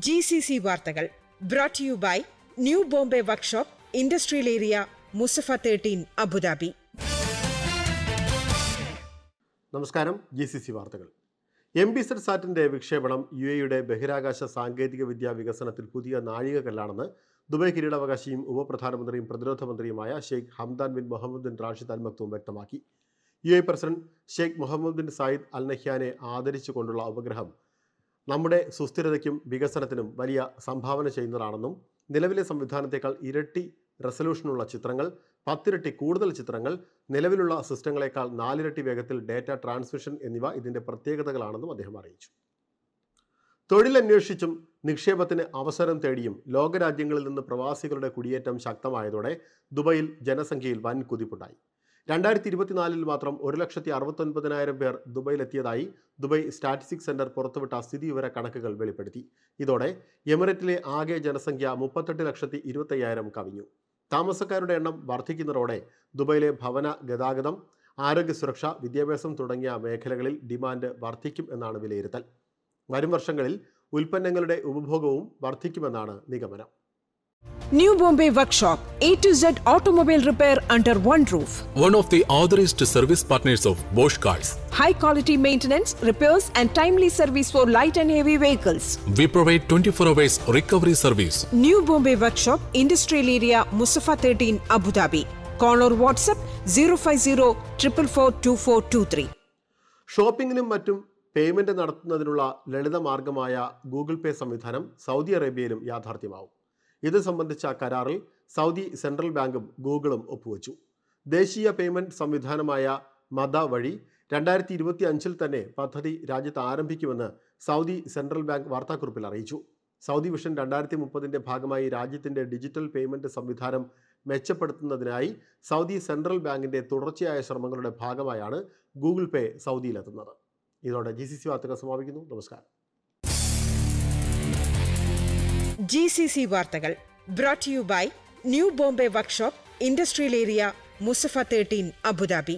GCC വാർത്തകൾ brought to you by new Bombay workshop, industrial area, Musaffah 13, Abu Dhabi. നമസ്കാരം. GCC വാർത്തകൾ. MBSAT വിക്ഷേപണം UAEയുടെ ബഹിരാകാശ സാങ്കേതിക വിദ്യാ വികസനത്തിൽ പുതിയ നാഴികക്കല്ലാണെന്ന് ദുബായ് കിരീടാവകാശിയും ഉപപ്രധാനമന്ത്രിയും പ്രതിരോധ മന്ത്രിയുമായ Sheikh Hamdan bin Mohammed bin Rashid Al Maktoum വ്യക്തമാക്കി. UAE president Sheikh Mohammed bin Zayed Al നഹ്യാനെ ആദരിച്ചുകൊണ്ടുള്ള ഉപഗ്രഹം നമ്മുടെ സുസ്ഥിരതയ്ക്കും വികസനത്തിനും വലിയ സംഭാവന ചെയ്യുന്നതാണെന്നും നിലവിലെ സംവിധാനത്തേക്കാൾ ഇരട്ടി റെസൊല്യൂഷനുള്ള ചിത്രങ്ങൾ, 10 ഇരട്ടി കൂടുതൽ ചിത്രങ്ങൾ, നിലവിലുള്ള സിസ്റ്റങ്ങളെക്കാൾ 4 ഇരട്ടി വേഗത്തിൽ ഡേറ്റ ട്രാൻസ്മിഷൻ എന്നിവ ഇതിൻ്റെ പ്രത്യേകതകളാണെന്നും അദ്ദേഹം അറിയിച്ചു. തൊഴിലന്വേഷിച്ചും നിക്ഷേപത്തിന് അവസരം തേടിയും ലോകരാജ്യങ്ങളിൽ നിന്ന് പ്രവാസികളുടെ കുടിയേറ്റം ശക്തമായതോടെ ദുബായിൽ ജനസംഖ്യയിൽ വൻ കുതിപ്പുണ്ടായി. 2024 മാത്രം 1,69,000 പേർ ദുബായിലെത്തിയതായി ദുബായ് സ്റ്റാറ്റിസ്റ്റിക്സ് സെന്റർ പുറത്തുവിട്ട സ്ഥിതിവിവര കണക്കുകൾ വെളിപ്പെടുത്തി. ഇതോടെ എമിറേറ്റിലെ ആകെ ജനസംഖ്യ 38,25,000 കവിഞ്ഞു. താമസക്കാരുടെ എണ്ണം വർദ്ധിക്കുന്നതോടെ ദുബായിലെ ഭവന, ഗതാഗതം, ആരോഗ്യ സുരക്ഷ, വിദ്യാഭ്യാസം തുടങ്ങിയ മേഖലകളിൽ ഡിമാൻഡ് വർദ്ധിക്കും എന്നാണ് വിലയിരുത്തൽ. വരും വർഷങ്ങളിൽ ഉൽപ്പന്നങ്ങളുടെ ഉപഭോഗവും വർദ്ധിക്കുമെന്നാണ് നിഗമനം. New Bombay Workshop, A to Z automobile repair under one roof. One of the authorized service partners of Bosch Cars. High quality maintenance, repairs and timely service for light and heavy vehicles. We provide 24 hours recovery service. New Bombay Workshop, Industrial Area, Musafa 13, Abu Dhabi. Call or WhatsApp 050-444-2423. ഷോപ്പിംഗിനും മറ്റും payment നടത്തുന്നതിനുള്ള ലളിതമാർഗമായ Google പേ സംവിധാനം Saudi അറേബ്യയിലും യാഥാർത്ഥ്യമാവും. ഇത് സംബന്ധിച്ച കരാറിൽ Saudi central ബാങ്കും ഗൂഗിളും ഒപ്പുവെച്ചു. ദേശീയ payment സംവിധാനമായ മദ വഴി 2025 തന്നെ പദ്ധതി രാജ്യത്ത് ആരംഭിക്കുമെന്ന് സൗദി സെൻട്രൽ ബാങ്ക് വാർത്താക്കുറിപ്പിൽ അറിയിച്ചു. സൗദി വിഷൻ 2030 ഭാഗമായി രാജ്യത്തിന്റെ ഡിജിറ്റൽ പേയ്മെന്റ് സംവിധാനം മെച്ചപ്പെടുത്തുന്നതിനായി സൗദി സെൻട്രൽ ബാങ്കിന്റെ തുടർച്ചയായ ശ്രമങ്ങളുടെ ഭാഗമായാണ് ഗൂഗിൾ പേ സൗദിയിലെത്തുന്നത്. ഇതോടെ GCC വാർത്തകൾ സമാപിക്കുന്നു. നമസ്കാരം. GCC വാർത്തകൾ brought to you by new Bombay workshop, industrial area, Musaffah 13, Abu Dhabi.